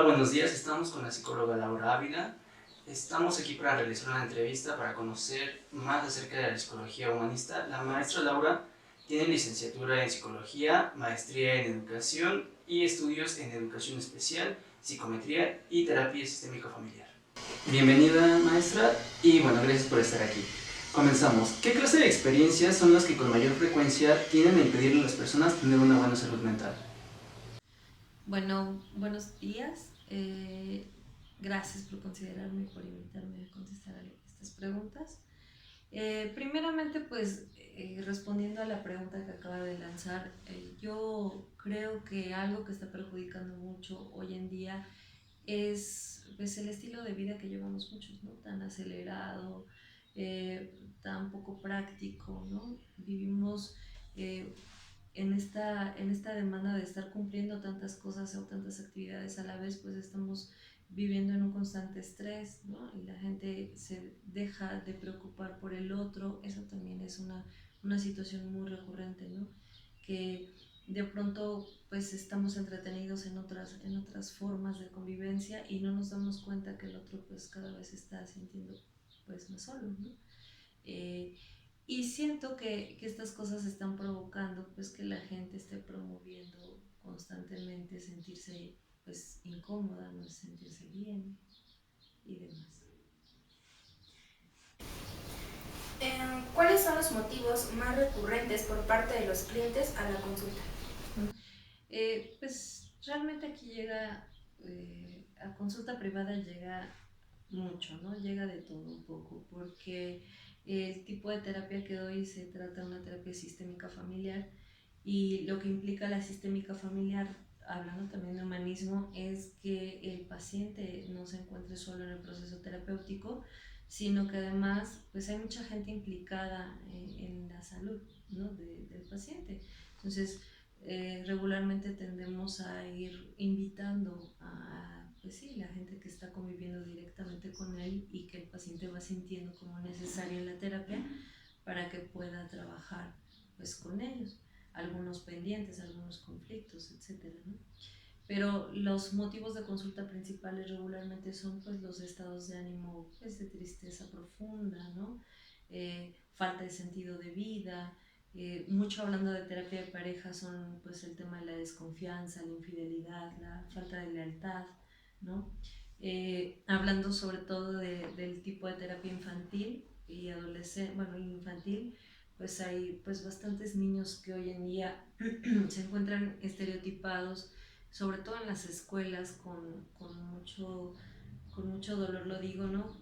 buenos días. Estamos con la psicóloga Laura Ávila. Estamos aquí para realizar una entrevista para conocer más acerca de la psicología humanista. La maestra Laura tiene licenciatura en psicología, maestría en educación y estudios en educación especial, psicometría y terapia sistémico familiar. Bienvenida, maestra, y bueno, gracias por estar aquí. Comenzamos. ¿Qué clase de experiencias son las que con mayor frecuencia tienden a impedirle a las personas tener una buena salud mental? Bueno, buenos días. Gracias por considerarme y por invitarme a contestar a estas preguntas. Primeramente, pues, respondiendo a la pregunta que acaba de lanzar, yo creo que algo que está perjudicando mucho hoy en día es pues, el estilo de vida que llevamos muchos, ¿no? Tan acelerado, tan poco práctico, ¿no? Vivimos eh, en esta demanda de estar cumpliendo tantas cosas o tantas actividades a la vez, pues estamos viviendo en un constante estrés, ¿no? Y la gente se deja de preocupar por el otro. Eso también es una situación muy recurrente, ¿no? Que de pronto pues estamos entretenidos en otras formas de convivencia y no nos damos cuenta que el otro pues cada vez está sintiendo pues más solo, ¿no? Eh, y siento que estas cosas están provocando pues que la gente esté promoviendo constantemente sentirse pues incómoda, no sentirse bien y demás. ¿Cuáles son los motivos más recurrentes por parte de los clientes a la consulta? Pues realmente aquí llega, a consulta privada llega mucho, ¿no? Llega de todo un poco, porque el tipo de terapia que doy se trata de una terapia sistémica familiar y lo que implica la sistémica familiar, hablando también de humanismo, es que el paciente no se encuentre solo en el proceso terapéutico, sino que además pues hay mucha gente implicada en la salud, ¿no? Del paciente. Entonces, regularmente tendemos a ir invitando a, pues sí, la gente que está conviviendo directamente con él y que el paciente va sintiendo como necesario en la terapia para que pueda trabajar pues con ellos, algunos pendientes, algunos conflictos, etcétera, ¿no? Pero los motivos de consulta principales regularmente son pues los estados de ánimo pues de tristeza profunda, ¿no? Falta de sentido de vida, mucho hablando de terapia de pareja son pues el tema de la desconfianza, la infidelidad, la falta de lealtad, ¿no? Hablando sobre todo del tipo de terapia infantil y adolescente, bueno, infantil, pues hay pues bastantes niños que hoy en día se encuentran estereotipados, sobre todo en las escuelas, con mucho dolor lo digo, ¿no?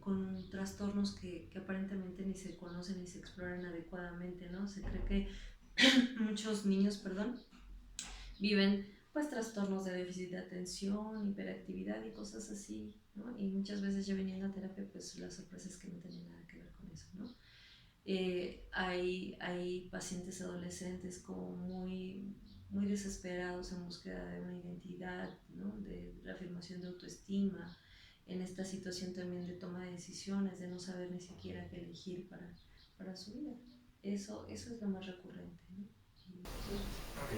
Con trastornos que aparentemente ni se conocen ni se exploran adecuadamente, ¿no? Se cree que muchos niños, perdón, viven pues trastornos de déficit de atención, hiperactividad y cosas así, ¿no? Y muchas veces yo viniendo a terapia, pues la sorpresa es que no tenía nada que ver con eso, ¿no? Hay pacientes adolescentes como muy desesperados en búsqueda de una identidad, ¿no? De reafirmación de autoestima, en esta situación también de toma de decisiones, de no saber ni siquiera qué elegir para su vida. Eso es lo más recurrente, ¿no? Ok.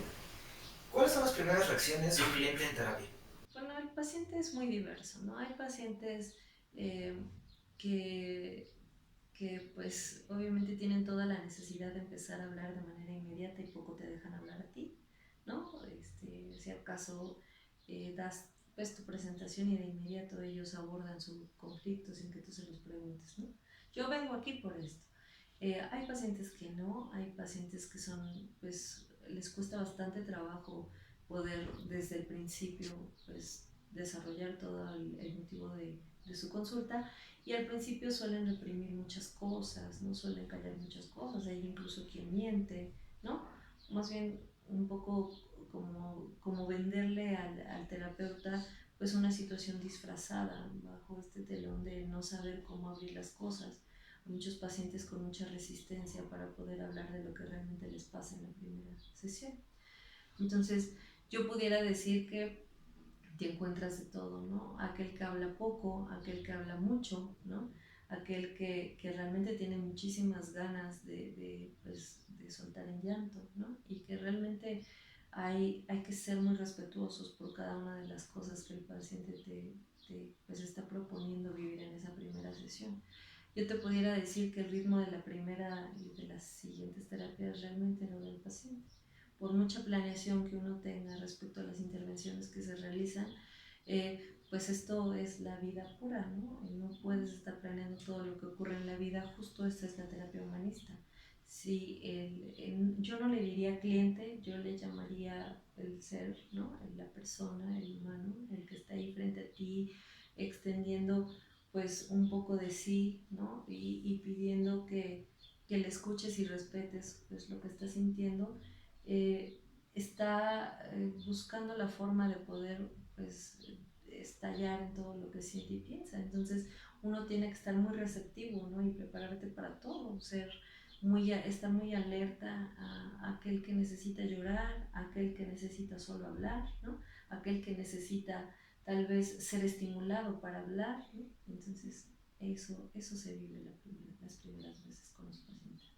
¿Cuáles son las primeras reacciones de un cliente en terapia? Bueno, el paciente es muy diverso, ¿no? Hay pacientes eh, que pues obviamente tienen toda la necesidad de empezar a hablar de manera inmediata y poco te dejan hablar a ti, ¿no? Si acaso das pues tu presentación y de inmediato ellos abordan su conflicto sin que tú se los preguntes, ¿no? Yo vengo aquí por esto. Hay pacientes que no, hay pacientes que son, pues les cuesta bastante trabajo poder desde el principio pues desarrollar todo el motivo de su consulta y al principio suelen reprimir muchas cosas, no suelen callar muchas cosas, hay incluso quien miente, ¿no? Más bien un poco como venderle al terapeuta pues una situación disfrazada bajo este telón de no saber cómo abrir las cosas. Hay muchos pacientes con mucha resistencia para poder hablar de lo que realmente les pasa en la primera sesión. Entonces, yo pudiera decir que te encuentras de todo, ¿no? Aquel que habla poco, aquel que habla mucho, ¿no? Aquel que realmente tiene muchísimas ganas de soltar en llanto, ¿no? Y que realmente hay que ser muy respetuosos por cada una de las cosas que el paciente pues está proponiendo vivir en esa primera sesión. Yo te pudiera decir que el ritmo de la primera y de las siguientes terapias realmente no del paciente. Por mucha planeación que uno tenga respecto a las intervenciones que se realizan, pues esto es la vida pura, ¿no? Y no puedes estar planeando todo lo que ocurre en la vida, justo esta es la terapia humanista. Si yo no le diría cliente, yo le llamaría el ser, ¿no? La persona, el humano, el que está ahí frente a ti, extendiendo pues un poco de sí, ¿no? Y pidiendo que le escuches y respetes pues lo que está sintiendo. Está buscando la forma de poder pues estallar en todo lo que siente y piensa. Entonces uno tiene que estar muy receptivo, ¿no? Y prepararte para todo, estar muy alerta a aquel que necesita llorar, a aquel que necesita solo hablar, ¿no? Aquel que necesita tal vez ser estimulado para hablar, ¿no? Entonces eso se vive las primeras veces con los pacientes.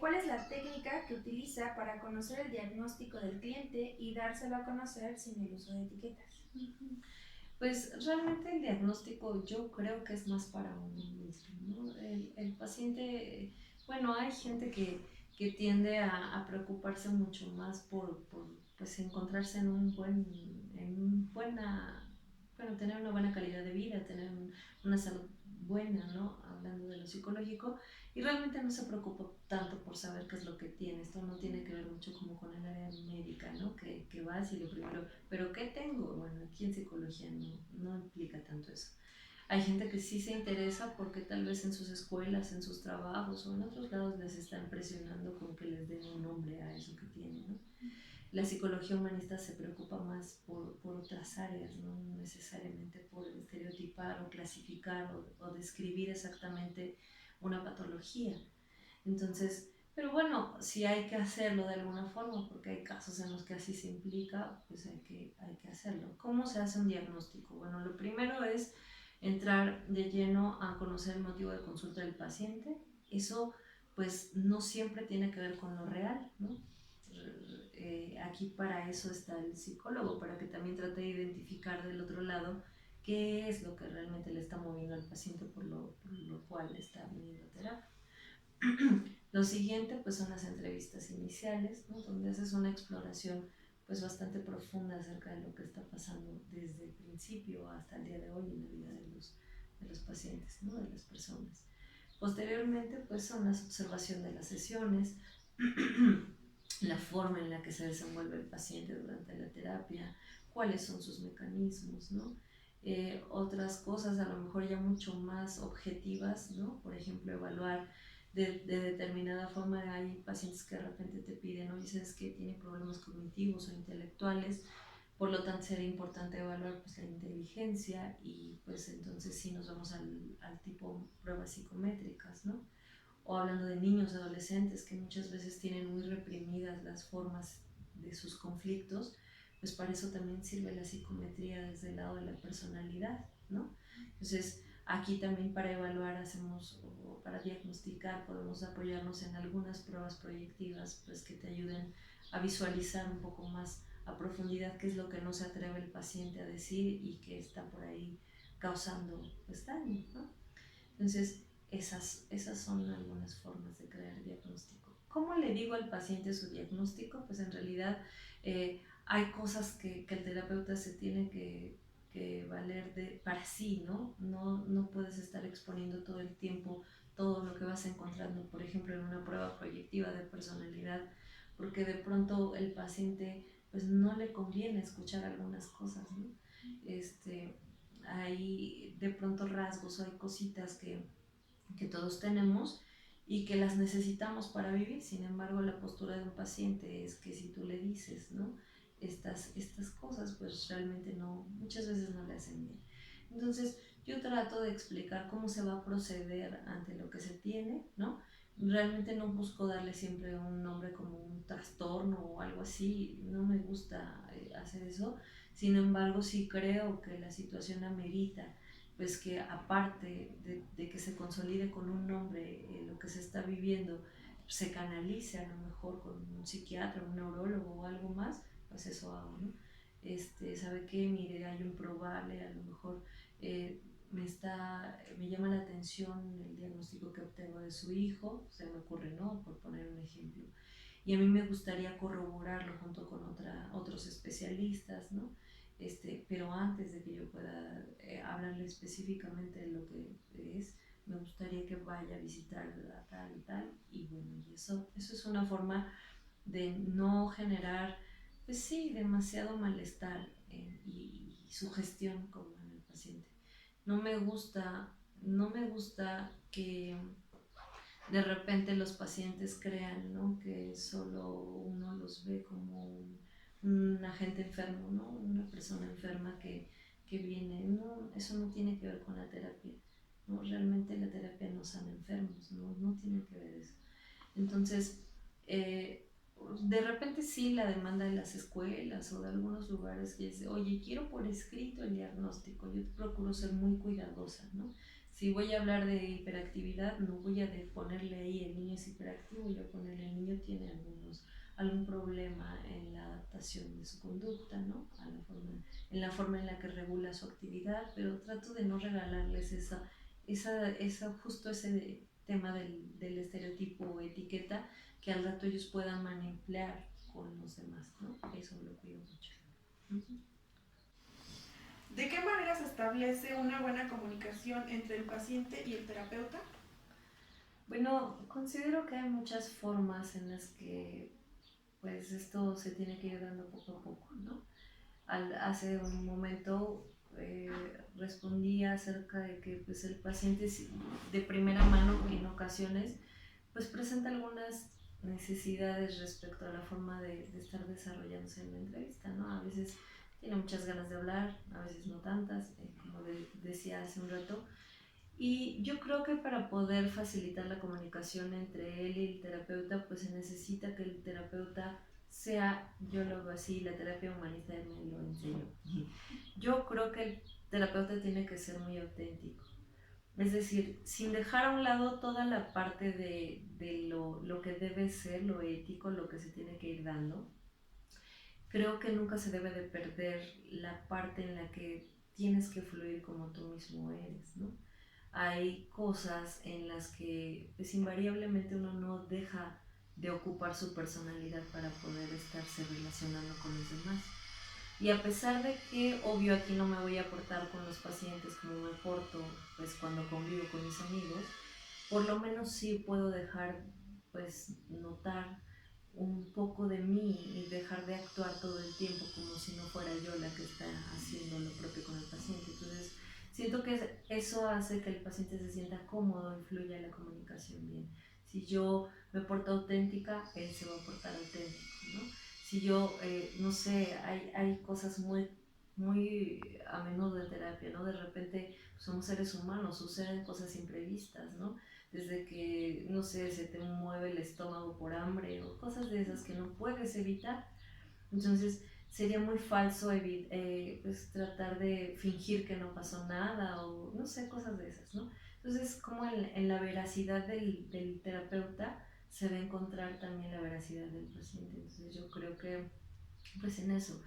¿Cuál es la técnica que utiliza para conocer el diagnóstico del cliente y dárselo a conocer sin el uso de etiquetas? Pues realmente el diagnóstico yo creo que es más para uno mismo, ¿no? El paciente, bueno, hay gente que tiende a preocuparse mucho más por pues encontrarse bueno, tener una buena calidad de vida, tener una salud buena, ¿no? Hablando de lo psicológico, y realmente no se preocupa tanto por saber qué es lo que tiene. Esto no tiene que ver mucho como con el área médica, ¿no? Que vas y lo primero, ¿pero qué tengo? Bueno, aquí en psicología no implica tanto eso. Hay gente que sí se interesa porque tal vez en sus escuelas, en sus trabajos o en otros lados les están presionando con que les den un nombre a eso que tienen, ¿no? La psicología humanista se preocupa más por otras áreas, no necesariamente por estereotipar o clasificar o describir exactamente una patología. Entonces, pero bueno, si hay que hacerlo de alguna forma, porque hay casos en los que así se implica, pues hay que hacerlo. ¿Cómo se hace un diagnóstico? Bueno, lo primero es entrar de lleno a conocer el motivo de consulta del paciente. Eso pues no siempre tiene que ver con lo real, ¿no? Aquí para eso está el psicólogo, para que también trate de identificar del otro lado qué es lo que realmente le está moviendo al paciente por lo cual está viniendo a terapia. Lo siguiente pues son las entrevistas iniciales, ¿no? Donde haces una exploración pues bastante profunda acerca de lo que está pasando desde el principio hasta el día de hoy en la vida de los pacientes, ¿no? De las personas. Posteriormente pues son las observación de las sesiones, la forma en la que se desenvuelve el paciente durante la terapia, cuáles son sus mecanismos, ¿no? Otras cosas a lo mejor ya mucho más objetivas, ¿no? Por ejemplo, evaluar de determinada forma. Hay pacientes que de repente te piden, oye, ¿sabes qué? Tiene problemas cognitivos o intelectuales, por lo tanto sería importante evaluar pues la inteligencia y pues entonces sí nos vamos al tipo pruebas psicométricas, ¿no? O hablando de niños, adolescentes que muchas veces tienen muy reprimidas las formas de sus conflictos, pues para eso también sirve la psicometría desde el lado de la personalidad, ¿no? Entonces, aquí también para evaluar o para diagnosticar podemos apoyarnos en algunas pruebas proyectivas pues que te ayuden a visualizar un poco más a profundidad qué es lo que no se atreve el paciente a decir y que está por ahí causando pues daño, ¿no? Entonces, esas son algunas formas de crear diagnóstico. ¿Cómo le digo al paciente su diagnóstico? Pues en realidad hay cosas que el terapeuta se tiene que valer para sí, ¿no? No puedes estar exponiendo todo el tiempo todo lo que vas encontrando, por ejemplo, en una prueba proyectiva de personalidad, porque de pronto el paciente pues no le conviene escuchar algunas cosas, ¿no? Hay de pronto rasgos o hay cositas que todos tenemos y que las necesitamos para vivir. Sin embargo, la postura de un paciente es que si tú le dices, ¿no? Estas cosas, pues realmente muchas veces no le hacen bien. Entonces, yo trato de explicar cómo se va a proceder ante lo que se tiene, ¿no? Realmente no busco darle siempre un nombre como un trastorno o algo así, no me gusta hacer eso. Sin embargo, sí creo que la situación amerita pues que aparte de que se consolide con un nombre lo que se está viviendo, se canalice a lo mejor con un psiquiatra, un neurólogo o algo más, pues eso hago, ¿no? ¿Sabe qué? Mire, hay un probable, a lo mejor me llama la atención el diagnóstico que obtengo de su hijo, se me ocurre, ¿no? Por poner un ejemplo. Y a mí me gustaría corroborarlo junto con otros especialistas, ¿no? Pero antes de que yo pueda hablarle específicamente de lo que es, me gustaría que vaya a visitar a tal y tal, y bueno, y eso es una forma de no generar, pues sí, demasiado malestar y sugestión como en el paciente. No me gusta que de repente los pacientes crean, ¿no? Que solo uno los ve como un agente enfermo, ¿no? Una persona enferma que viene. No, eso no tiene que ver con la terapia, ¿no? Realmente la terapia no sana enfermos, no tiene que ver eso. Entonces, de repente sí la demanda de las escuelas o de algunos lugares que dice, oye, quiero por escrito el diagnóstico. Yo procuro ser muy cuidadosa, ¿no? Si voy a hablar de hiperactividad, no voy a ponerle ahí el niño es hiperactivo, voy a ponerle el niño tiene algún problema en la adaptación de su conducta, ¿no? En la forma en la que regula su actividad, pero trato de no regalarles justo ese tema del estereotipo o etiqueta que al rato ellos puedan manipular con los demás, ¿no? Eso lo cuido mucho. Uh-huh. ¿De qué manera se establece una buena comunicación entre el paciente y el terapeuta? Bueno, considero que hay muchas formas en las que pues esto se tiene que ir dando poco a poco, ¿no? Hace un momento respondía acerca de que pues, el paciente de primera mano en ocasiones pues presenta algunas necesidades respecto a la forma de estar desarrollándose en la entrevista, ¿no? A veces tiene muchas ganas de hablar, a veces no tantas, como decía hace un rato. Y yo creo que para poder facilitar la comunicación entre él y el terapeuta, pues se necesita que el terapeuta sea, yo lo veo así, la terapia humanista me lo enseñó. Yo creo que el terapeuta tiene que ser muy auténtico. Es decir, sin dejar a un lado toda la parte de lo que debe ser, lo ético, lo que se tiene que ir dando, creo que nunca se debe de perder la parte en la que tienes que fluir como tú mismo eres, ¿no? Hay cosas en las que pues invariablemente uno no deja de ocupar su personalidad para poder estarse relacionando con los demás. Y a pesar de que, obvio, aquí no me voy a portar con los pacientes como me porto pues cuando convivo con mis amigos, por lo menos sí puedo dejar pues notar un poco de mí y dejar de actuar todo el tiempo como si no fuera yo la que está haciendo lo propio con el paciente. Entonces, siento que eso hace que el paciente se sienta cómodo y fluya la comunicación bien. Si yo me porto auténtica, él se va a portar auténtico, ¿no? Si yo, no sé, hay cosas muy a menudo en terapia, ¿no? De repente somos seres humanos, suceden cosas imprevistas, ¿no? Desde que, no sé, se te mueve el estómago por hambre o cosas de esas que no puedes evitar. Entonces sería muy falso pues, tratar de fingir que no pasó nada o no sé, cosas de esas, ¿no? Entonces como en la veracidad del terapeuta se va a encontrar también la veracidad del paciente. Entonces yo creo que pues en eso,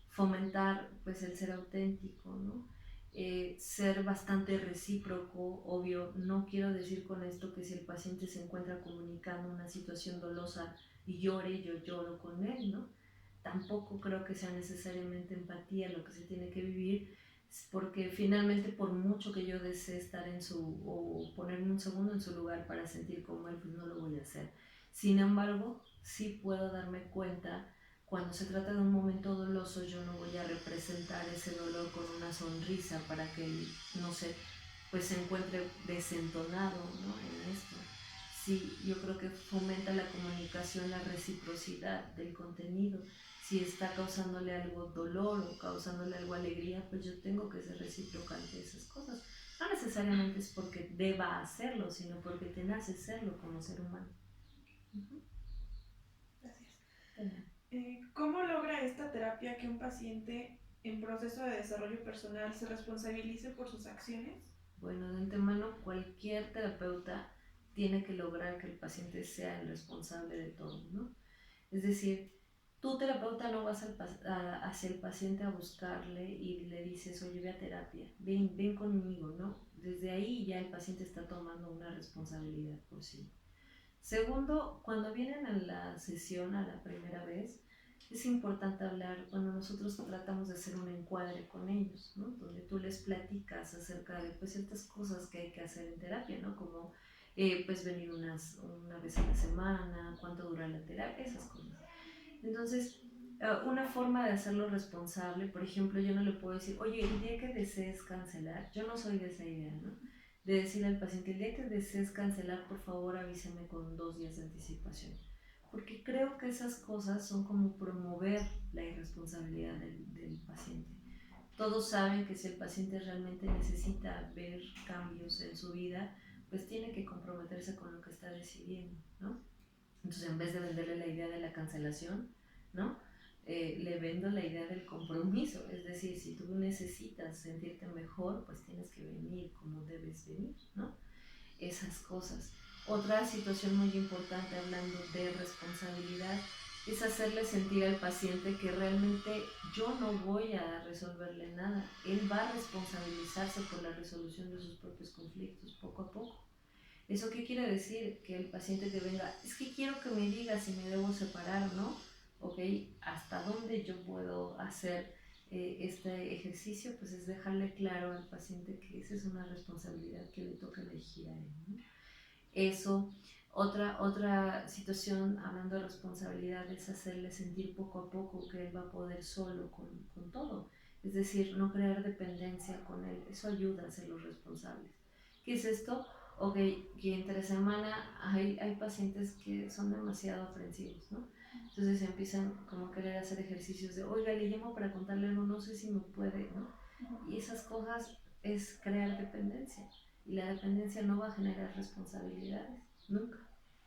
fomentar pues el ser auténtico, ¿no? Ser bastante recíproco, obvio, no quiero decir con esto que si el paciente se encuentra comunicando una situación dolosa y llore, yo lloro con él, ¿no? Tampoco creo que sea necesariamente empatía lo que se tiene que vivir, porque finalmente por mucho que yo desee estar o ponerme un segundo en su lugar para sentir como él, pues no lo voy a hacer. Sin embargo, sí puedo darme cuenta cuando se trata de un momento doloso, yo no voy a representar ese dolor con una sonrisa para que él, no sé, pues se encuentre desentonado, ¿no? En esto. Sí, yo creo que fomenta la comunicación, la reciprocidad del contenido. Si está causándole algo dolor o causándole algo alegría, pues yo tengo que ser recíproca ante esas cosas. No necesariamente es porque deba hacerlo, sino porque te nace serlo como ser humano. Uh-huh. Gracias. ¿Cómo logra esta terapia que un paciente en proceso de desarrollo personal se responsabilice por sus acciones? Bueno, de antemano cualquier terapeuta tiene que lograr que el paciente sea el responsable de todo, ¿no? Es decir, tú terapeuta no vas hacia el paciente a buscarle y le dices, oye, ve a terapia, ven conmigo, ¿no? Desde ahí ya el paciente está tomando una responsabilidad por sí. Segundo, cuando vienen a la sesión a la primera vez, es importante hablar, cuando nosotros tratamos de hacer un encuadre con ellos, ¿no? Donde tú les platicas acerca de pues, ciertas cosas que hay que hacer en terapia, ¿no? Como pues venir una vez a la semana, cuánto dura la terapia, esas cosas. Entonces, una forma de hacerlo responsable, por ejemplo, yo no le puedo decir, oye, el día que desees cancelar, yo no soy de esa idea, ¿no? De decirle al paciente, el día que desees cancelar, por favor avísame con 2 días de anticipación. Porque creo que esas cosas son como promover la irresponsabilidad del paciente. Todos saben que si el paciente realmente necesita ver cambios en su vida, pues tiene que comprometerse con lo que está decidiendo, ¿no? Entonces, en vez de venderle la idea de la cancelación, ¿no? Le vendo la idea del compromiso. Es decir, si tú necesitas sentirte mejor, pues tienes que venir como debes venir, ¿no? Esas cosas. Otra situación muy importante hablando de responsabilidad es hacerle sentir al paciente que realmente yo no voy a resolverle nada. Él va a responsabilizarse por la resolución de sus propios conflictos poco a poco. ¿Eso qué quiere decir? Que el paciente te venga, es que quiero que me digas si me debo separar, ¿no? Ok, ¿hasta dónde yo puedo hacer este ejercicio? Pues es dejarle claro al paciente que esa es una responsabilidad que le toca elegir a él, ¿no? Eso, otra situación, hablando de responsabilidad, es hacerle sentir poco a poco que él va a poder solo con todo. Es decir, no crear dependencia con él. Eso ayuda a hacerlos responsables. ¿Qué es esto? Ok, que entre semana hay pacientes que son demasiado aprensivos, ¿no? Entonces empiezan como a querer hacer ejercicios de, oiga, le llamo para contarle algo, no sé si me puede, ¿no? Y esas cosas es crear dependencia. Y la dependencia no va a generar responsabilidades, nunca,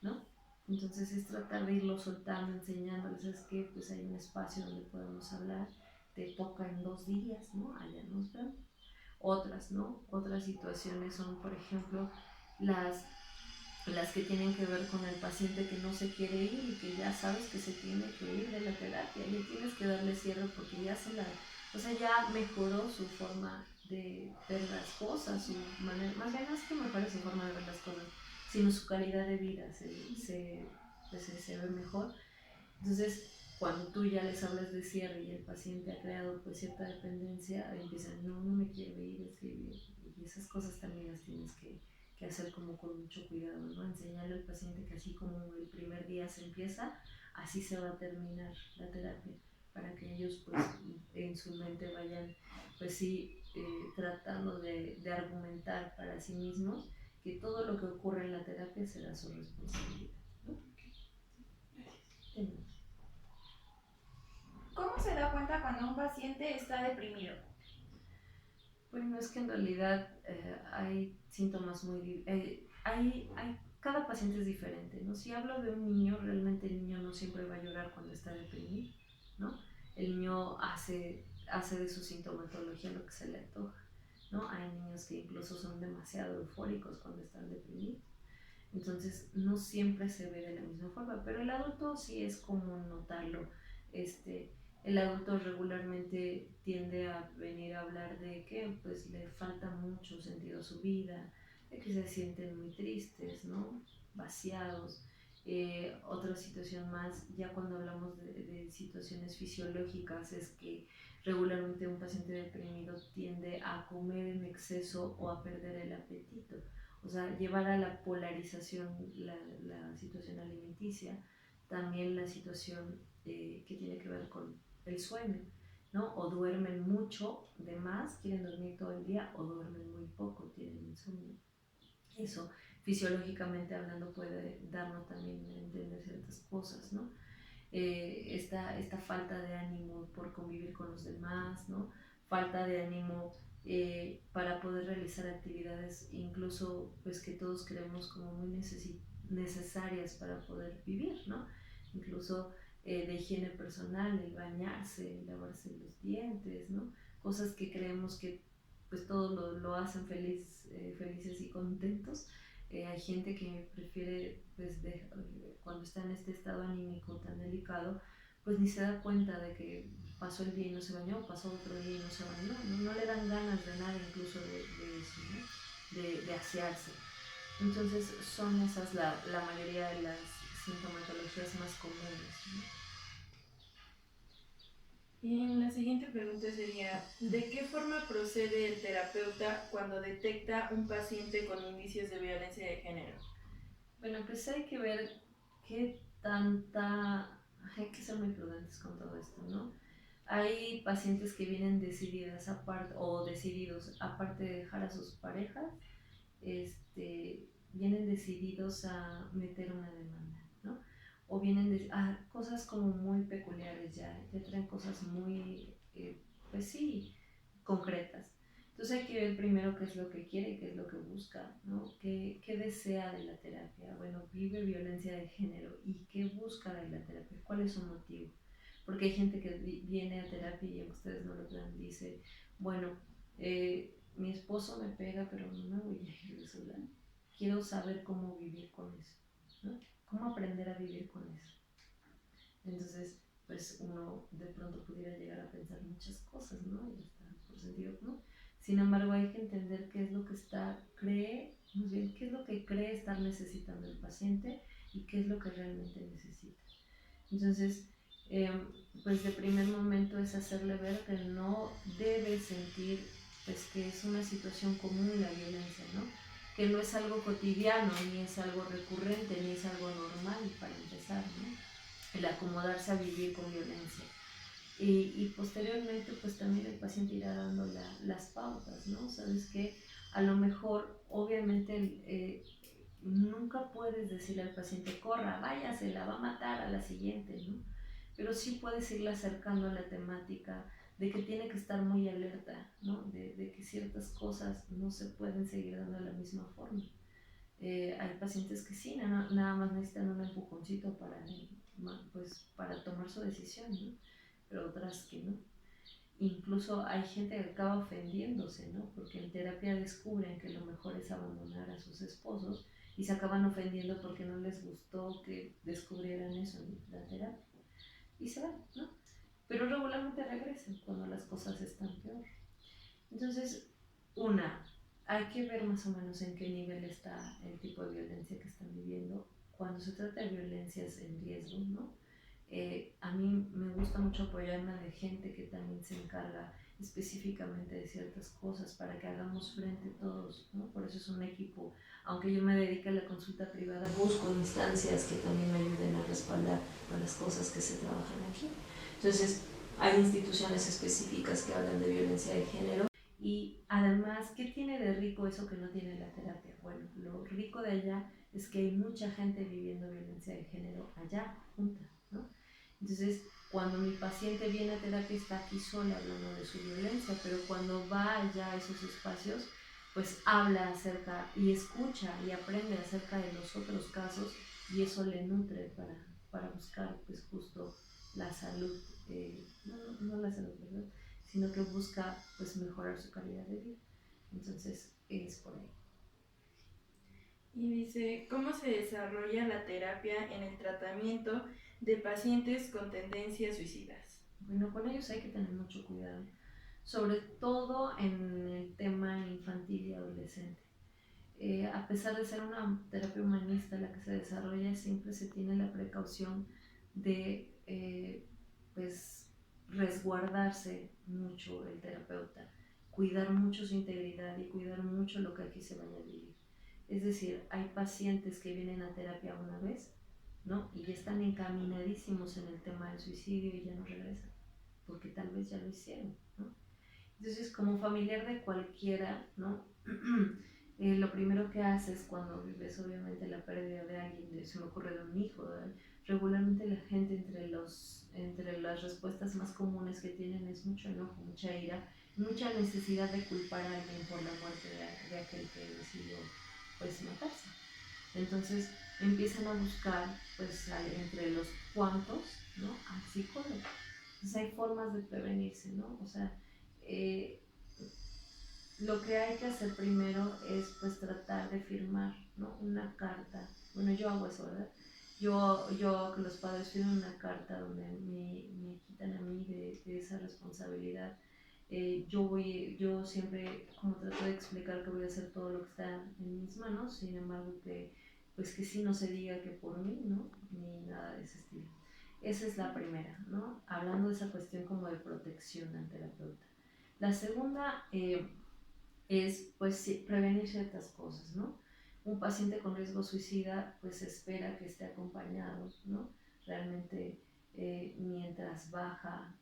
¿no? Entonces es tratar de irlo soltando, enseñándoles, es que pues hay un espacio donde podemos hablar, te toca en 2 días, ¿no? Allá nos vemos. Otras, ¿no? Otras situaciones son, por ejemplo, las que tienen que ver con el paciente que no se quiere ir y que ya sabes que se tiene que ir de la terapia y tienes que darle cierre porque ya o sea, ya mejoró su forma de ver las cosas, su manera, más bien no es que mejore su forma de ver las cosas, sino su calidad de vida se ve mejor. Entonces, cuando tú ya les hablas de cierre y el paciente ha creado pues cierta dependencia, empiezan, no me quiero ir, es que, y esas cosas también las tienes que hacer como con mucho cuidado, ¿no? Enseñarle al paciente que así como el primer día se empieza, así se va a terminar la terapia, para que ellos pues en su mente vayan pues sí tratando de argumentar para sí mismos que todo lo que ocurre en la terapia será su responsabilidad, ¿no? ¿Cómo se da cuenta cuando un paciente está deprimido? Bueno, es que en realidad hay síntomas muy... cada paciente es diferente, ¿no? Si hablo de un niño, realmente el niño no siempre va a llorar cuando está deprimido, ¿no? El niño hace de su sintomatología lo que se le antoja, ¿no? Hay niños que incluso son demasiado eufóricos cuando están deprimidos. Entonces, no siempre se ve de la misma forma, pero el adulto sí es común notarlo. El adulto regularmente tiende a venir a hablar de que pues le falta mucho sentido a su vida, de que se sienten muy tristes, ¿no? Vaciados. Otra situación más, ya cuando hablamos de situaciones fisiológicas, es que regularmente un paciente deprimido tiende a comer en exceso o a perder el apetito. O sea, llevar a la polarización la situación alimenticia, también la situación que tiene que ver con el sueño, ¿no? O duermen mucho de más, quieren dormir todo el día, o duermen muy poco, tienen insomnio. Eso, fisiológicamente hablando, puede darnos también a entender ciertas cosas, ¿no? Esta falta de ánimo por convivir con los demás, ¿no? Falta de ánimo para poder realizar actividades incluso pues que todos creemos como muy necesarias para poder vivir, ¿no? Incluso de higiene personal, el bañarse, el lavarse los dientes, ¿no? Cosas que creemos que pues todos lo hacen felices y contentos. Hay gente que prefiere, pues, cuando está en este estado anímico tan delicado, pues ni se da cuenta de que pasó el día y no se bañó, pasó otro día y no se bañó, no le dan ganas de nada incluso de eso, ¿no? De asearse. Entonces son esas la mayoría de las sintomatologías más comunes, ¿no? Y la siguiente pregunta sería, ¿de qué forma procede el terapeuta cuando detecta un paciente con indicios de violencia de género? Bueno, pues hay que ver hay que ser muy prudentes con todo esto, ¿no? Hay pacientes que vienen decididos, aparte de dejar a sus parejas, vienen decididos a meter una demanda, ¿no? O vienen cosas como muy peculiares, ya traen cosas muy, pues sí, concretas. Entonces hay que ver primero qué es lo que quiere, qué es lo que busca, ¿no? ¿Qué desea de la terapia? Bueno, vive violencia de género y qué busca de la terapia, cuál es su motivo. Porque hay gente que viene a terapia y aunque ustedes no lo vean, dice, bueno, mi esposo me pega, pero no me voy a ir sola. Quiero saber cómo vivir con eso, ¿no? Cómo aprender a vivir con eso. Entonces, pues uno de pronto pudiera llegar a pensar muchas cosas, ¿no? Y hasta por sentido común. Sin embargo, hay que entender qué es lo que qué es lo que cree estar necesitando el paciente y qué es lo que realmente necesita. Entonces, pues de primer momento es hacerle ver que no debe sentir pues que es una situación común la violencia, ¿no? Que no es algo cotidiano, ni es algo recurrente, ni es algo normal para empezar, ¿no? El acomodarse a vivir con violencia. Y posteriormente pues también el paciente irá dando las pautas, ¿no? Sabes que a lo mejor obviamente nunca puedes decirle al paciente corra, váyase, la va a matar a la siguiente, ¿no? Pero sí puedes irle acercando a la temática de que tiene que estar muy alerta, ¿no? De que ciertas cosas no se pueden seguir dando de la misma forma. Hay pacientes que sí, nada más necesitan un empujoncito para tomar su decisión, ¿no? Pero otras que no. Incluso hay gente que acaba ofendiéndose, ¿no? Porque en terapia descubren que lo mejor es abandonar a sus esposos y se acaban ofendiendo porque no les gustó que descubrieran eso en la terapia. Y se van, ¿no? Pero regularmente regresan cuando las cosas están peor. Entonces, hay que ver más o menos en qué nivel está el tipo de violencia que están viviendo. Cuando se trata de violencias en riesgo, ¿no? A mí me gusta mucho apoyarme de gente que también se encarga específicamente de ciertas cosas para que hagamos frente todos, ¿no? Por eso es un equipo. Aunque yo me dedique a la consulta privada, busco instancias que también me ayuden a respaldar con las cosas que se trabajan aquí. Entonces, hay instituciones específicas que hablan de violencia de género. Y además, ¿qué tiene de rico eso que no tiene la terapia? Bueno, lo rico de allá es que hay mucha gente viviendo violencia de género allá, junta, ¿no? Entonces, cuando mi paciente viene a terapia está aquí sola hablando de su violencia, pero cuando va allá a esos espacios, pues habla acerca y escucha y aprende acerca de los otros casos y eso le nutre para buscar pues justo la salud, no la salud, ¿verdad? Sino que busca pues mejorar su calidad de vida. Entonces es por ahí. Y dice, ¿cómo se desarrolla la terapia en el tratamiento de pacientes con tendencias suicidas? Bueno, con ellos hay que tener mucho cuidado, sobre todo en el tema infantil y adolescente. A pesar de ser una terapia humanista la que se desarrolla, siempre se tiene la precaución de pues resguardarse mucho el terapeuta, cuidar mucho su integridad y cuidar mucho lo que aquí se vaya a vivir. Es decir, hay pacientes que vienen a terapia una vez, ¿no? Y ya están encaminadísimos en el tema del suicidio y ya no regresan, porque tal vez ya lo hicieron, ¿no? Entonces, como familiar de cualquiera, ¿no? Lo primero que haces cuando vives obviamente la pérdida de alguien, se me ocurre de un hijo, ¿verdad? Regularmente la gente entre las respuestas más comunes que tienen es mucho enojo, mucha ira, mucha necesidad de culpar a alguien por la muerte de aquel que decidió pues matarse. Entonces empiezan a buscar pues entre los cuantos, ¿no? Al psicólogo. Entonces hay formas de prevenirse, ¿no? O sea, lo que hay que hacer primero es pues tratar de firmar, ¿no? Una carta. Bueno, yo hago eso, ¿verdad? Yo hago que los padres firmen una carta donde me quitan a mí de esa responsabilidad. Yo siempre como trato de explicar que voy a hacer todo lo que está en mis manos, sin embargo pues que sí no se diga que por mí, ¿no? Ni nada de ese estilo. Esa es la primera, ¿no? Hablando de esa cuestión como de protección al terapeuta. La segunda es pues sí, prevenir ciertas cosas, ¿no? Un paciente con riesgo suicida pues espera que esté acompañado, ¿no? Realmente mientras baja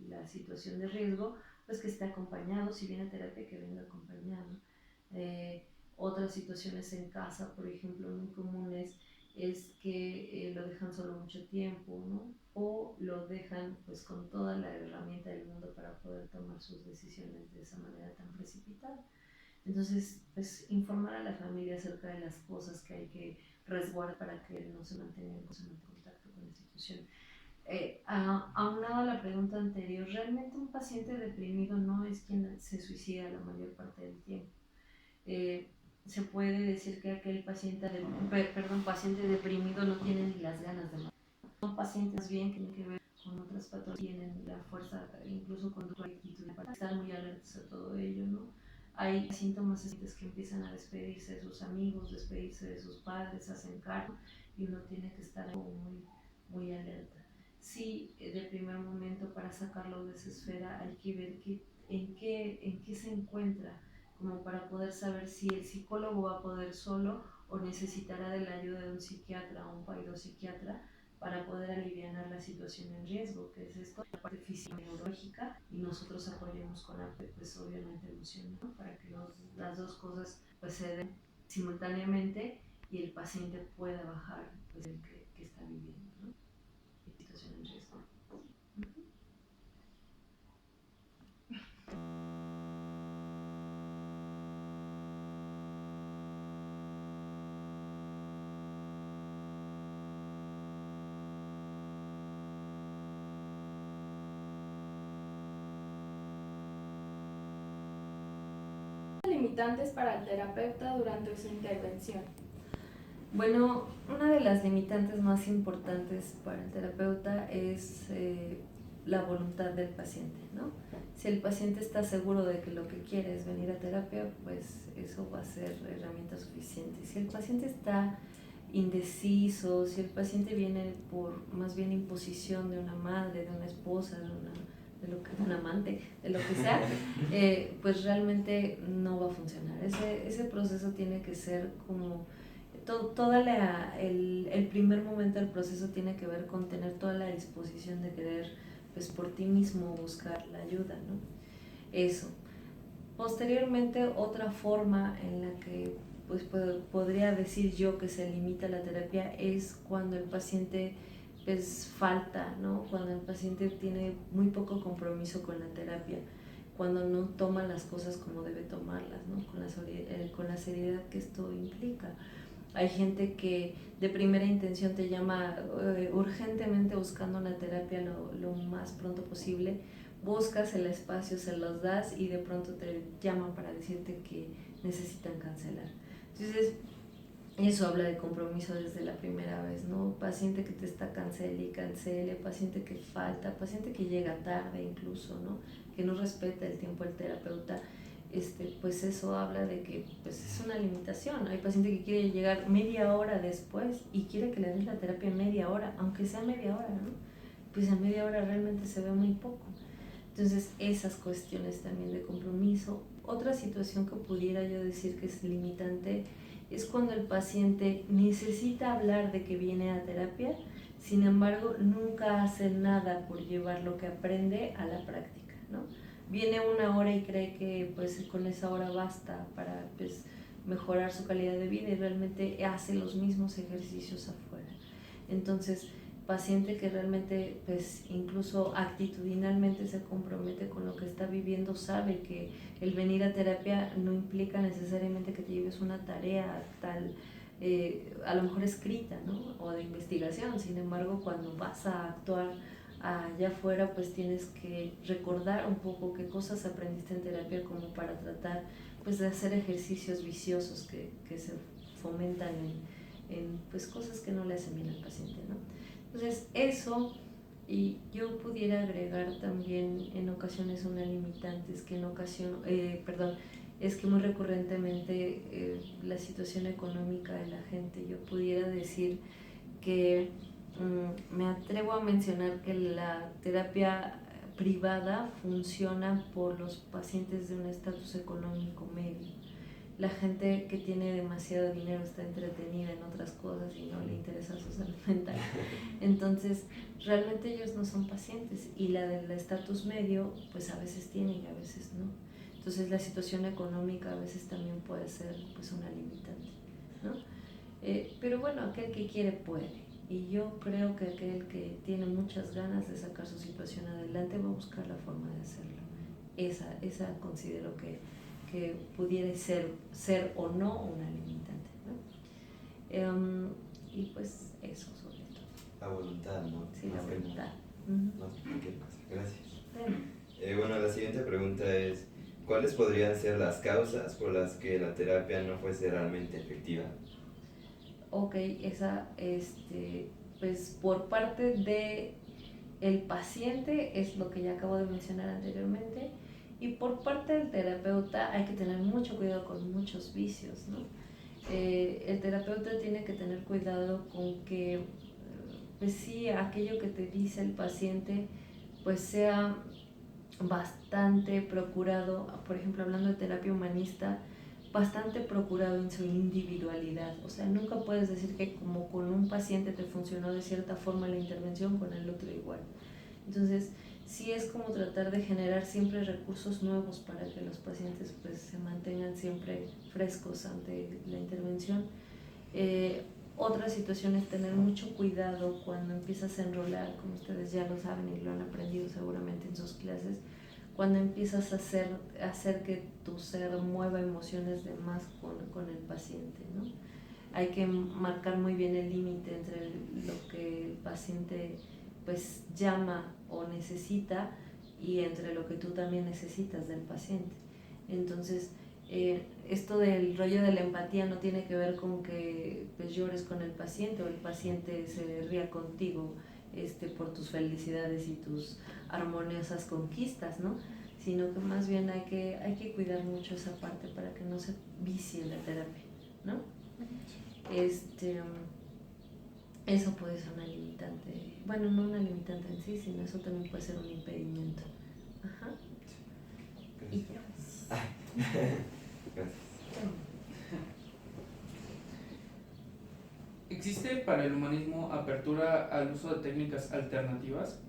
la situación de riesgo, pues que esté acompañado, si viene a terapia que venga acompañado. Otras situaciones en casa, por ejemplo, muy comunes es que lo dejan solo mucho tiempo, ¿no? O lo dejan pues con toda la herramienta del mundo para poder tomar sus decisiones de esa manera tan precipitada. Entonces, pues informar a la familia acerca de las cosas que hay que resguardar para que no se mantenga en contacto con la institución. Aunado a la pregunta anterior, realmente un paciente deprimido no es quien se suicida la mayor parte del tiempo. Se puede decir que aquel paciente deprimido no tiene ni las ganas de matar. Son pacientes bien que tienen que ver con otras patologías, tienen la fuerza, incluso conductual y actitud para estar muy alertas a todo ello, ¿no? Hay síntomas que empiezan a despedirse de sus amigos, despedirse de sus padres, hacen cargo y uno tiene que estar muy, muy alerta. Sí, de primer momento para sacarlo de esa esfera hay que ver en qué se encuentra, como para poder saber si el psicólogo va a poder solo o necesitará de la ayuda de un psiquiatra o un psiquiatra para poder aliviar la situación en riesgo, que es esto, la parte física y neurológica, y nosotros apoyemos con la pues obviamente emoción, ¿no? Para que las dos cosas pues se den simultáneamente y el paciente pueda bajar pues el que está viviendo, ¿no? La situación en riesgo. Limitantes para el terapeuta durante su intervención. Bueno, una de las limitantes más importantes para el terapeuta es la voluntad del paciente, ¿no? Si el paciente está seguro de que lo que quiere es venir a terapia, pues eso va a ser herramienta suficiente. Si el paciente está indeciso, si el paciente viene por más bien imposición de una madre, de una esposa, de un amante, de lo que sea, pues realmente no va a funcionar. Ese proceso tiene que ser como el primer momento del proceso tiene que ver con tener toda la disposición de querer pues por ti mismo buscar la ayuda, ¿no? Eso. Posteriormente, otra forma en la que pues podría decir yo que se limita la terapia es cuando el paciente pues falta, ¿no? Cuando el paciente tiene muy poco compromiso con la terapia, cuando no toma las cosas como debe tomarlas, ¿no? Con la seriedad que esto implica. Hay gente que de primera intención te llama urgentemente buscando una terapia lo más pronto posible, buscas el espacio, se los das y de pronto te llaman para decirte que necesitan cancelar. Entonces, eso habla de compromiso desde la primera vez, ¿no? Paciente que te está cancele y cancele, paciente que falta, paciente que llega tarde incluso, ¿no? Que no respeta el tiempo del terapeuta. Pues eso habla de que pues es una limitación. Hay paciente que quiere llegar media hora después y quiere que le des la terapia en media hora, aunque sea media hora, ¿no? Pues en media hora realmente se ve muy poco. Entonces esas cuestiones también de compromiso. Otra situación que pudiera yo decir que es limitante es cuando el paciente necesita hablar de que viene a terapia, sin embargo nunca hace nada por llevar lo que aprende a la práctica, ¿no? Viene una hora y cree que pues con esa hora basta para pues mejorar su calidad de vida y realmente hace los mismos ejercicios afuera. Entonces, paciente que realmente pues incluso actitudinalmente se compromete con lo que está viviendo sabe que el venir a terapia no implica necesariamente que te lleves una tarea tal a lo mejor escrita, ¿no? O de investigación. Sin embargo, cuando vas a actuar allá afuera, pues tienes que recordar un poco qué cosas aprendiste en terapia como para tratar pues de hacer ejercicios viciosos que se fomentan en pues cosas que no le hacen bien al paciente, ¿no? Entonces eso, y yo pudiera agregar también en ocasiones una limitante, es que es que muy recurrentemente la situación económica de la gente, yo pudiera decir que me atrevo a mencionar que la terapia privada funciona por los pacientes de un estatus económico medio. La gente que tiene demasiado dinero está entretenida en otras cosas y no le interesa su salud mental. Entonces, realmente ellos no son pacientes, y la del estatus medio, pues a veces tiene y a veces no. Entonces, la situación económica a veces también puede ser pues una limitante, ¿no? Pero bueno, aquel que quiere puede. Y yo creo que aquel que tiene muchas ganas de sacar su situación adelante va a buscar la forma de hacerlo. Esa considero que pudiera ser o no una limitante, ¿no? Y pues eso sobre todo. La voluntad, ¿no? Sí, la voluntad. No, cualquier cosa. Gracias. Bueno. Bueno, la siguiente pregunta es, ¿cuáles podrían ser las causas por las que la terapia no fuese realmente efectiva? Ok, pues por parte de el paciente es lo que ya acabo de mencionar anteriormente, y por parte del terapeuta hay que tener mucho cuidado con muchos vicios, ¿no? El terapeuta tiene que tener cuidado con que, pues sí, aquello que te dice el paciente, pues sea bastante procurado, por ejemplo, hablando de terapia humanista, bastante procurado en su individualidad. O sea, nunca puedes decir que como con un paciente te funcionó de cierta forma la intervención, con el otro igual. Entonces, sí es como tratar de generar siempre recursos nuevos para que los pacientes pues se mantengan siempre frescos ante la intervención. Otra situación es tener mucho cuidado cuando empiezas a enrolar, como ustedes ya lo saben y lo han aprendido seguramente en sus clases, cuando empiezas a hacer que tu ser mueva emociones de más con el paciente, ¿no? Hay que marcar muy bien el límite entre lo que el paciente pues llama o necesita y entre lo que tú también necesitas del paciente. Entonces, esto del rollo de la empatía no tiene que ver con que pues, llores con el paciente o el paciente se ría contigo por tus felicidades y tus armoniosas conquistas, ¿no? Sino que más bien hay que cuidar mucho esa parte para que no se vicie la terapia, ¿no? Eso puede ser una limitante, bueno, no una limitante en sí, sino eso también puede ser un impedimento. Ajá. Y ya. Gracias. ¿Existe para el humanismo apertura al uso de técnicas alternativas?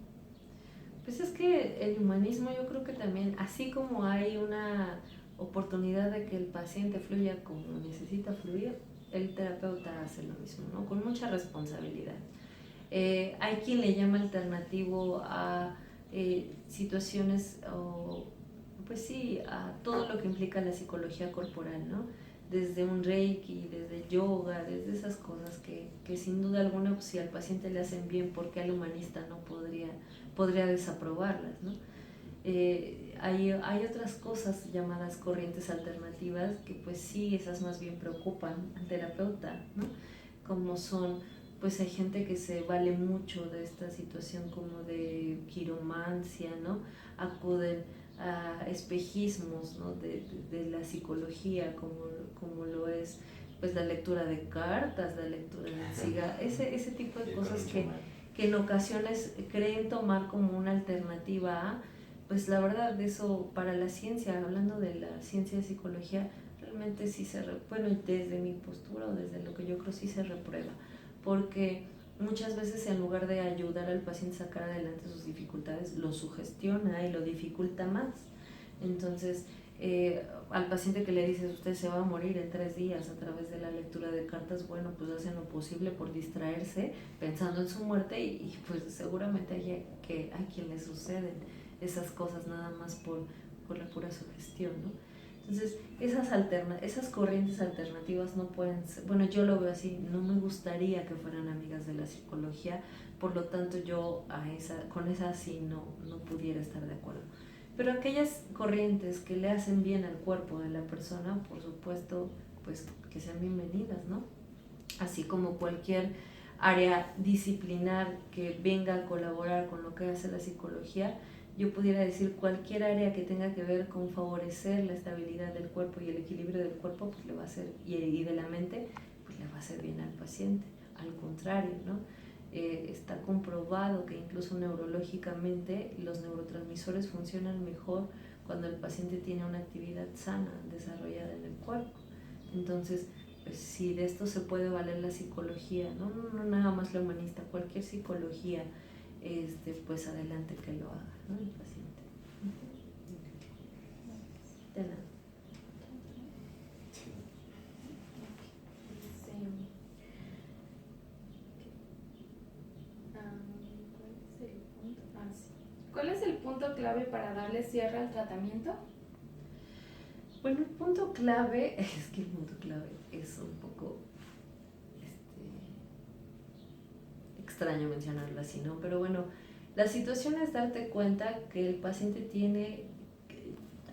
Pues es que el humanismo, yo creo que también, así como hay una oportunidad de que el paciente fluya como necesita fluir, el terapeuta hace lo mismo, ¿no? Con mucha responsabilidad. Hay quien le llama alternativo a situaciones, pues sí, a todo lo que implica la psicología corporal, ¿no? Desde un reiki, desde yoga, desde esas cosas que sin duda alguna, pues, si al paciente le hacen bien, ¿por qué al humanista no podría desaprobarlas, ¿no? Hay otras cosas llamadas corrientes alternativas que pues sí, esas más bien preocupan al terapeuta, ¿no? Como son, pues hay gente que se vale mucho de esta situación como de quiromancia, ¿no? Acuden a espejismos, ¿no? de la psicología, como lo es pues la lectura de cartas, la lectura de cigarros, ese tipo de cosas que en ocasiones creen tomar como una alternativa a, pues la verdad, eso para la ciencia, hablando de la ciencia de psicología, realmente sí bueno, desde mi postura o desde lo que yo creo sí se reprueba, porque muchas veces en lugar de ayudar al paciente a sacar adelante sus dificultades, lo sugestiona y lo dificulta más. Entonces, al paciente que le dices, usted se va a morir en 3 días a través de la lectura de cartas, bueno, pues hacen lo posible por distraerse pensando en su muerte y pues seguramente hay quien le suceden esas cosas nada más por la pura sugestión, ¿no? Entonces, esas corrientes alternativas no pueden ser, bueno, yo lo veo así, no me gustaría que fueran amigas de la psicología, por lo tanto yo con esa sí no pudiera estar de acuerdo. Pero aquellas corrientes que le hacen bien al cuerpo de la persona, por supuesto, pues que sean bienvenidas, ¿no? Así como cualquier área disciplinar que venga a colaborar con lo que hace la psicología, yo pudiera decir cualquier área que tenga que ver con favorecer la estabilidad del cuerpo y el equilibrio del cuerpo, pues le va a hacer, y de la mente, pues le va a hacer bien al paciente. Al contrario, ¿no? Está comprobado que incluso neurológicamente los neurotransmisores funcionan mejor cuando el paciente tiene una actividad sana desarrollada en el cuerpo. Entonces, pues, si de esto se puede valer la psicología, no nada más la humanista, cualquier psicología, pues adelante que lo haga, ¿no? El paciente. De nada. ¿Cuál es el punto clave para darle cierre al tratamiento? Bueno, el punto clave, es que el punto clave es un poco extraño mencionarlo así, ¿no? Pero bueno, la situación es darte cuenta que el paciente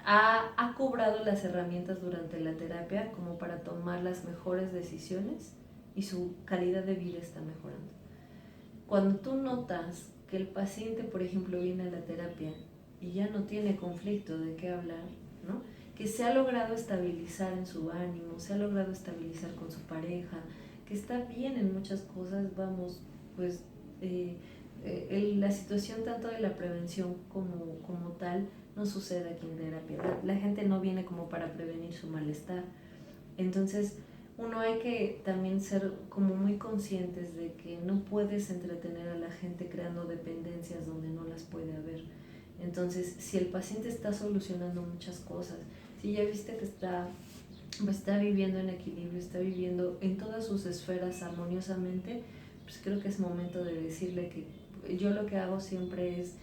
ha cobrado las herramientas durante la terapia como para tomar las mejores decisiones y su calidad de vida está mejorando. Cuando tú notas que el paciente, por ejemplo, viene a la terapia y ya no tiene conflicto de qué hablar, ¿no? Que se ha logrado estabilizar en su ánimo, se ha logrado estabilizar con su pareja, que está bien en muchas cosas, vamos, pues la situación tanto de la prevención como tal no sucede aquí en terapia. La gente no viene como para prevenir su malestar. Entonces, uno hay que también ser como muy conscientes de que no puedes entretener a la gente creando dependencias donde no las puede haber. Entonces, si el paciente está solucionando muchas cosas, si ya viste que está viviendo en equilibrio, está viviendo en todas sus esferas armoniosamente, pues creo que es momento de decirle que yo lo que hago siempre es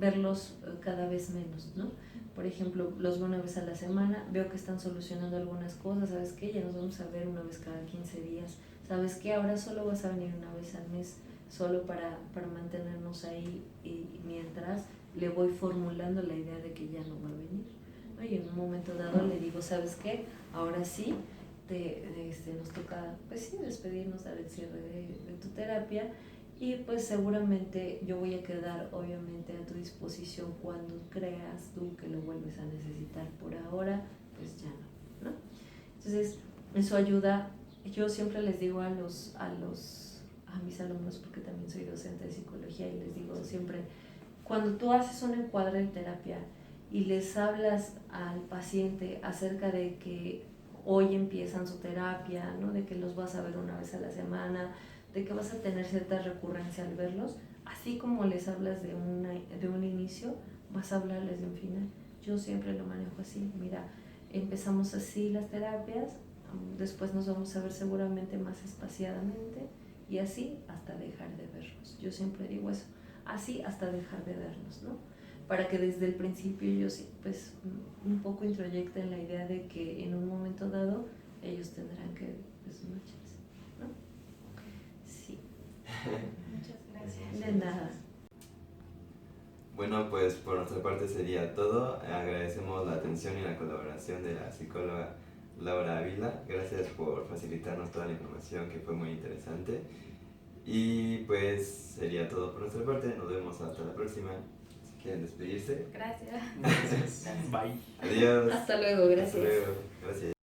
verlos cada vez menos, ¿no? Por ejemplo, los veo una vez a la semana, veo que están solucionando algunas cosas, ¿sabes qué? Ya nos vamos a ver una vez cada 15 días, ¿sabes qué? Ahora solo vas a venir una vez al mes, solo para mantenernos ahí, y mientras le voy formulando la idea de que ya no va a venir, ¿no? Y en un momento dado le digo, ¿sabes qué? Ahora sí, nos toca, pues sí, despedirnos, dar el cierre de tu terapia, y pues seguramente yo voy a quedar obviamente a tu disposición cuando creas tú que lo vuelves a necesitar. Por ahora, pues ya no, ¿no? Entonces, eso ayuda. Yo siempre les digo a mis alumnos, porque también soy docente de psicología, y les digo siempre, cuando tú haces un encuadre de terapia y les hablas al paciente acerca de que hoy empiezan su terapia, ¿no? De que los vas a ver una vez a la semana, de que vas a tener cierta recurrencia al verlos, así como les hablas de un inicio, vas a hablarles de un final. Yo siempre lo manejo así. Mira, empezamos así las terapias, después nos vamos a ver seguramente más espaciadamente, y así hasta dejar de vernos. Yo siempre digo eso, así hasta dejar de vernos, ¿no? Para que desde el principio ellos pues un poco introyecten la idea de que en un momento dado ellos tendrán que marcharse, ¿no? Sí. Muchas gracias. De nada. Bueno, pues por nuestra parte sería todo. Agradecemos la atención y la colaboración de la psicóloga Laura Ávila. Gracias por facilitarnos toda la información, que fue muy interesante. Y pues sería todo por nuestra parte. Nos vemos hasta la próxima. Si quieren despedirse. Gracias. Gracias. Bye. Adiós. Hasta luego, gracias. Hasta luego. Gracias.